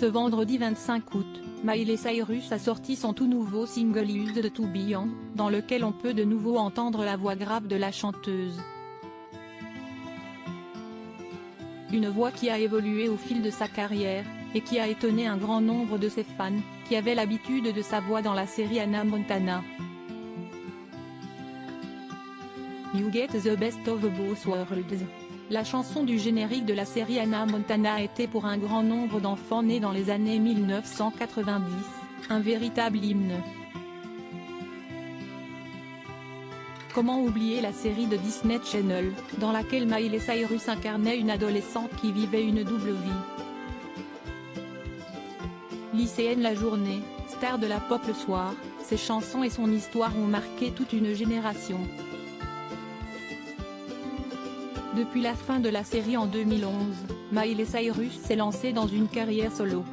Ce vendredi 25 août, Miley Cyrus a sorti son tout nouveau single Used to Be Young, dans lequel on peut de nouveau entendre la voix grave de la chanteuse. Une voix qui a évolué au fil de sa carrière, et qui a étonné un grand nombre de ses fans, qui avaient l'habitude de sa voix dans la série Hannah Montana. You Get the Best of Both Worlds. La chanson du générique de la série Hannah Montana a été pour un grand nombre d'enfants nés dans les années 1990, un véritable hymne. Comment oublier la série de Disney Channel, dans laquelle Miley Cyrus incarnait une adolescente qui vivait une double vie. Lycéenne la journée, star de la pop le soir, ses chansons et son histoire ont marqué toute une génération. Depuis la fin de la série en 2011, Miley Cyrus s'est lancée dans une carrière solo.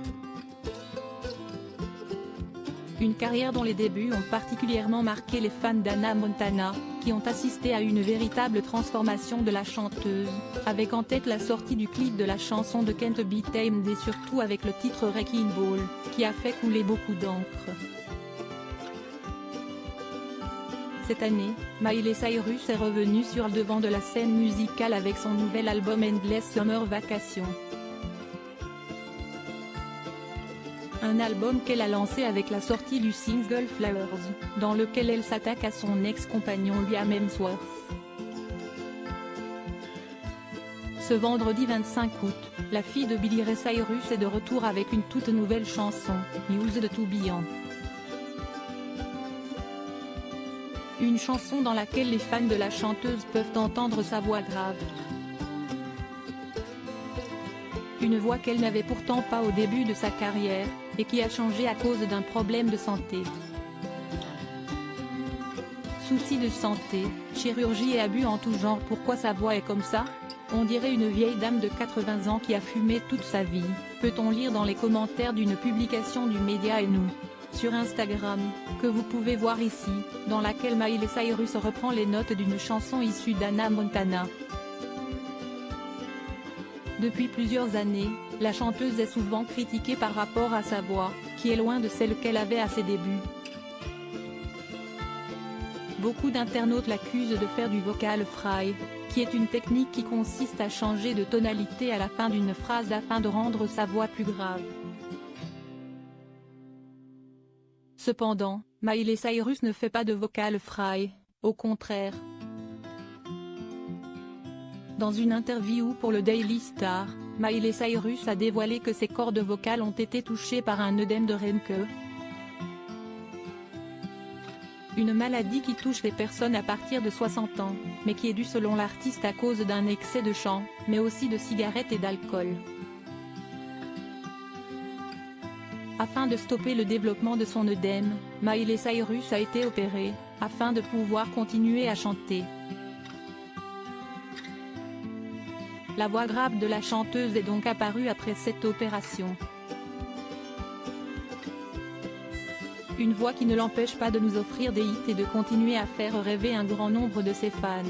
Une carrière dont les débuts ont particulièrement marqué les fans d'Hannah Montana, qui ont assisté à une véritable transformation de la chanteuse, avec en tête la sortie du clip de la chanson de Can't Be Tamed et surtout avec le titre Wrecking Ball, qui a fait couler beaucoup d'encre. Cette année, Miley Cyrus est revenue sur le devant de la scène musicale avec son nouvel album Endless Summer Vacation. Un album qu'elle a lancé avec la sortie du single Flowers, dans lequel elle s'attaque à son ex-compagnon Liam Hemsworth. Ce vendredi 25 août, la fille de Billy Ray Cyrus est de retour avec une toute nouvelle chanson, Used to Be Young. Une chanson dans laquelle les fans de la chanteuse peuvent entendre sa voix grave. Une voix qu'elle n'avait pourtant pas au début de sa carrière, et qui a changé à cause d'un problème de santé. Soucis de santé, chirurgie et abus en tout genre. Pourquoi sa voix est comme ça? On dirait une vieille dame de 80 ans qui a fumé toute sa vie, peut-on lire dans les commentaires d'une publication du média Et Nous, sur Instagram, que vous pouvez voir ici, dans laquelle Miley Cyrus reprend les notes d'une chanson issue d'Hannah Montana. Depuis plusieurs années, la chanteuse est souvent critiquée par rapport à sa voix, qui est loin de celle qu'elle avait à ses débuts. Beaucoup d'internautes l'accusent de faire du vocal fry, qui est une technique qui consiste à changer de tonalité à la fin d'une phrase afin de rendre sa voix plus grave. Cependant, Miley Cyrus ne fait pas de vocal fry, au contraire. Dans une interview pour le Daily Star, Miley Cyrus a dévoilé que ses cordes vocales ont été touchées par un œdème de Reinke. Une maladie qui touche les personnes à partir de 60 ans, mais qui est due selon l'artiste à cause d'un excès de chant, mais aussi de cigarettes et d'alcool. Afin de stopper le développement de son œdème, Miley Cyrus a été opérée, afin de pouvoir continuer à chanter. La voix grave de la chanteuse est donc apparue après cette opération. Une voix qui ne l'empêche pas de nous offrir des hits et de continuer à faire rêver un grand nombre de ses fans.